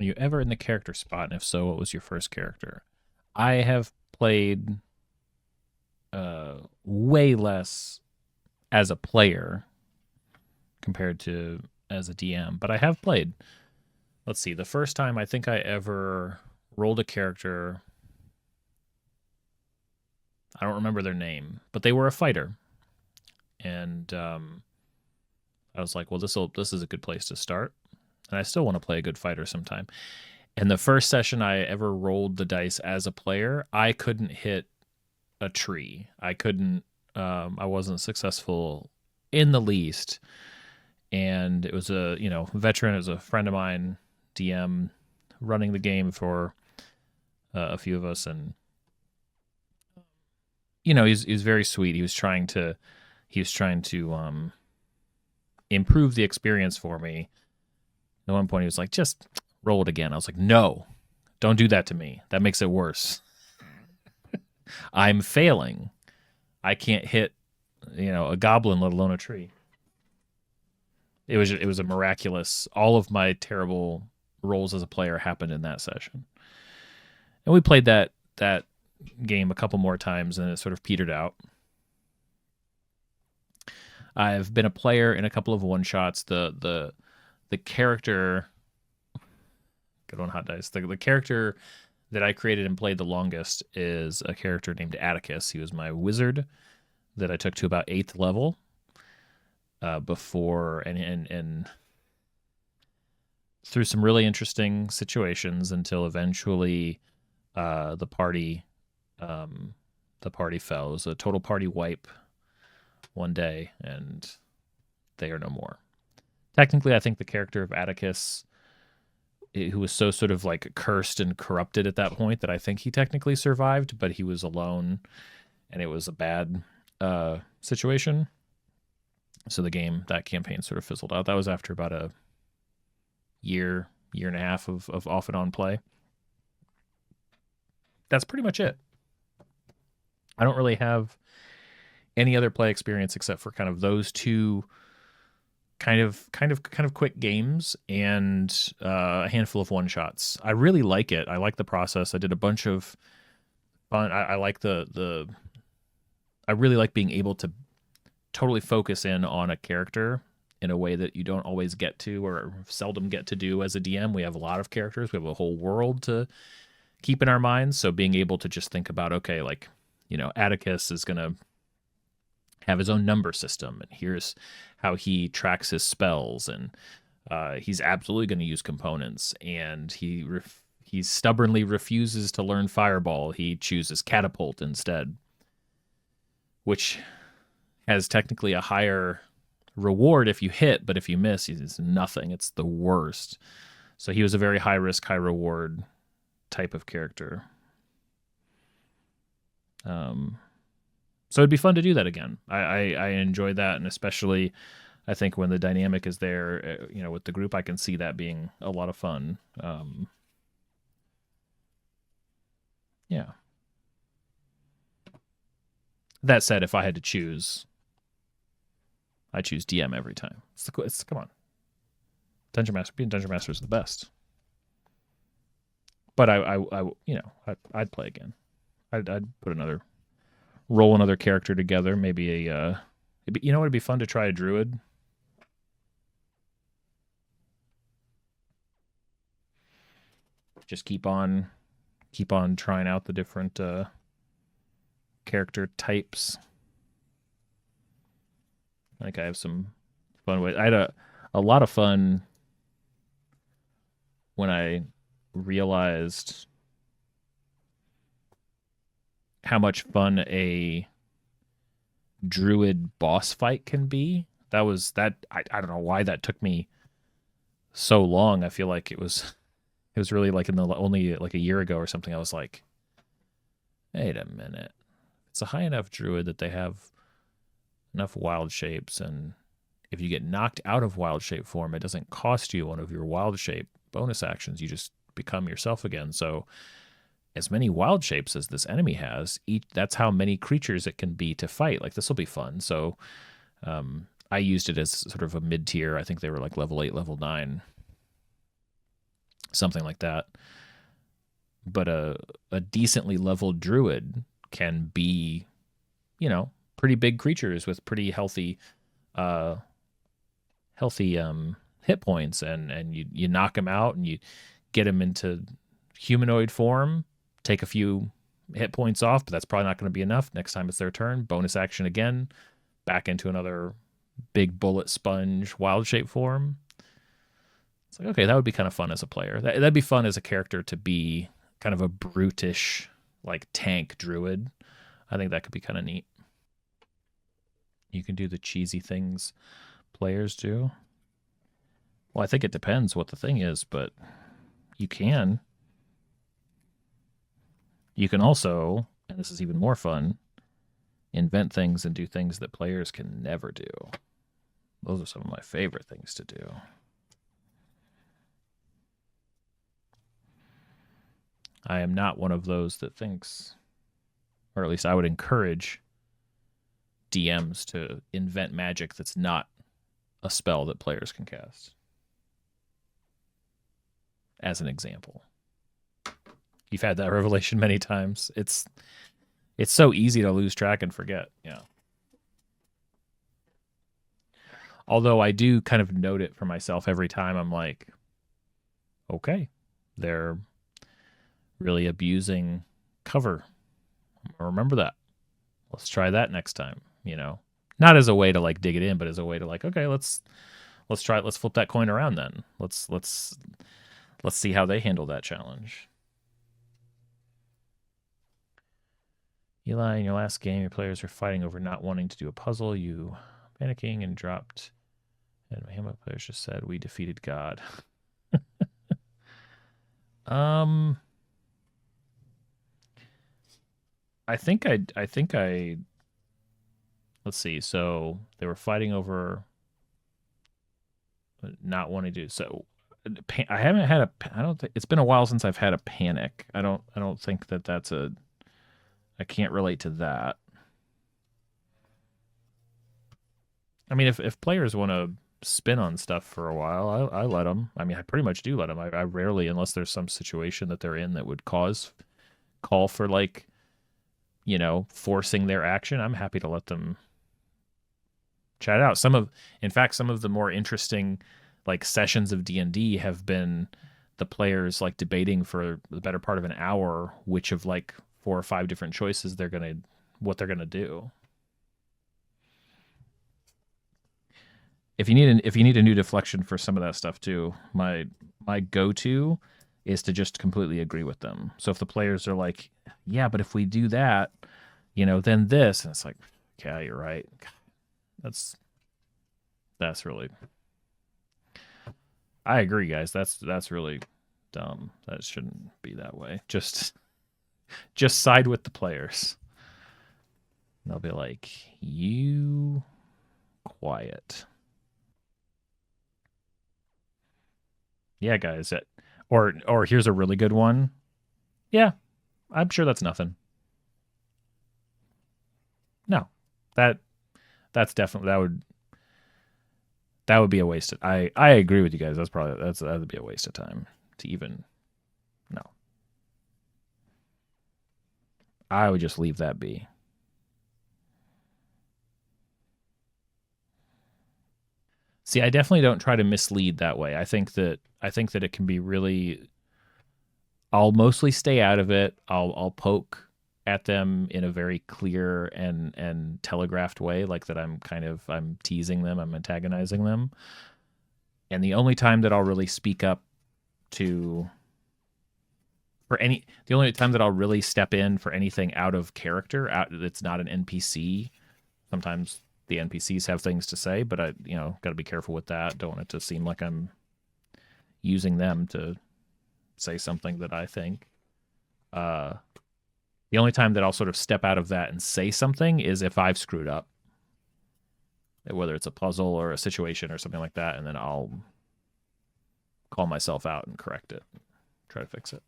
Were you ever in the character spot? And if so, what was your first character? I have played way less as a player compared to as a DM, but I have played. Let's see. The first time I think I ever rolled a character, I don't remember their name, but they were a fighter, and I was like, well, this is a good place to start, and I still want to play a good fighter sometime. And the first session I ever rolled the dice as a player, I couldn't hit a tree. I couldn't. I wasn't successful in the least. And it was a veteran. It was a friend of mine, DM, running the game for a few of us, and he's very sweet. He was trying to improve the experience for me. At one point, he was like, "Just roll it again." I was like, "No, don't do that to me. That makes it worse. I'm failing. I can't hit, a goblin, let alone a tree." It was a miraculous. All of my terrible rolls as a player happened in that session, and we played that game a couple more times, and it sort of petered out. I've been a player in a couple of one shots. The character, good on hot dice. The character that I created and played the longest is a character named Atticus. He was my wizard that I took to about 8th level before and through some really interesting situations until eventually the party fell. It was a total party wipe one day, and they are no more. Technically, I think the character of Atticus, who was so sort of like cursed and corrupted at that point, that I think he technically survived, but he was alone, and it was a bad situation. So that campaign sort of fizzled out. That was after about a year and a half of off and on play. That's pretty much it. I don't really have any other play experience except for kind of those two kind of quick games and a handful of one shots. I really like it. I like the process. I did a bunch of fun. I like the I really like being able to totally focus in on a character in a way that you don't always get to or seldom get to do as a DM. We have a lot of characters. We have a whole world to keep in our minds. So being able to just think about, okay, like, Atticus is going to have his own number system, and here's how he tracks his spells, and he's absolutely going to use components, and he stubbornly refuses to learn Fireball. He chooses Catapult instead, which has technically a higher reward if you hit, but if you miss, it's nothing. It's the worst. So he was a very high risk, high reward type of character. So it'd be fun to do that again. I enjoy that, and especially I think when the dynamic is there, with the group, I can see that being a lot of fun. Yeah. That said, if I had to choose, I choose DM every time. Come on, being Dungeon Master is the best. But I'd play again. I'd roll another character together. Maybe it'd be fun to try a druid. Just keep on trying out the different character types. I think I have some fun with. I had a lot of fun when I realized how much fun a druid boss fight can be. I don't know why that took me so long. I feel like it was really like only like a year ago or something. I was like, wait a minute. It's a high enough druid that they have enough wild shapes, and if you get knocked out of wild shape form, it doesn't cost you one of your wild shape bonus actions. You just become yourself again. So as many wild shapes as this enemy has, that's how many creatures it can be to fight. Like, this will be fun. So I used it as sort of a mid-tier. I think they were like level 8, level 9 something like that. But a decently leveled druid can be, pretty big creatures with pretty uh healthy hit points, and you knock them out and you get them into humanoid form, take a few hit points off, but that's probably not going to be enough. Next time it's their turn, bonus action again, back into another big bullet sponge wild shape form. It's like, okay, that would be kind of fun as a player. That'd be fun as a character to be kind of a brutish, like tank druid. I think that could be kind of neat. You can do the cheesy things players do. Well, I think it depends what the thing is, but you can. You can also, and this is even more fun, invent things and do things that players can never do. Those are some of my favorite things to do. I am not one of those that thinks, or at least I would encourage DMs to invent magic that's not a spell that players can cast. As an example. You've had that revelation many times. It's so easy to lose track and forget. Yeah. Although I do kind of note it for myself every time. I'm like, okay, they're really abusing cover. Remember that. Let's try that next time, Not as a way to like dig it in, but as a way to like, okay, let's try it. Let's flip that coin around then. Let's see how they handle that challenge. Eli, in your last game, your players were fighting over not wanting to do a puzzle. You panicking and dropped. And my Hamlet players just said, "We defeated God." I think I. Let's see. So they were fighting over not wanting to do so. I haven't had a. I don't think it's been a while since I've had a panic. I don't think that that's a. I can't relate to that. I mean, if players want to spin on stuff for a while, I let them. I mean, I pretty much do let them. I rarely, unless there's some situation that they're in that would call for like, forcing their action. I'm happy to let them chat it out. In fact, some of the more interesting like sessions of D&D have been the players like debating for the better part of an hour which of like 4 or 5 different choices what they're gonna do. If you need a new deflection for some of that stuff too, my go-to is to just completely agree with them. So if the players are like, yeah, but if we do that, then this, and it's like, yeah, you're right. That's really. I agree, guys. That's really dumb. That shouldn't be that way. Just side with the players. And they'll be like, you quiet. Yeah, guys. Or here's a really good one. Yeah, I'm sure that's nothing. No, that's definitely that would be a waste. I agree with you guys. That would be a waste of time to even. No, I would just leave that be. See, I definitely don't try to mislead that way. I think that it can be really. I'll mostly stay out of it. I'll poke at them in a very clear and telegraphed way, like that I'm teasing them, I'm antagonizing them. And the only time that I'll really speak up to the only time that I'll really step in for anything out of character, it's not an NPC. Sometimes the NPCs have things to say, but I got to be careful with that. Don't want it to seem like I'm using them to say something that I think. The only time that I'll sort of step out of that and say something is if I've screwed up, whether it's a puzzle or a situation or something like that, and then I'll call myself out and correct it, try to fix it.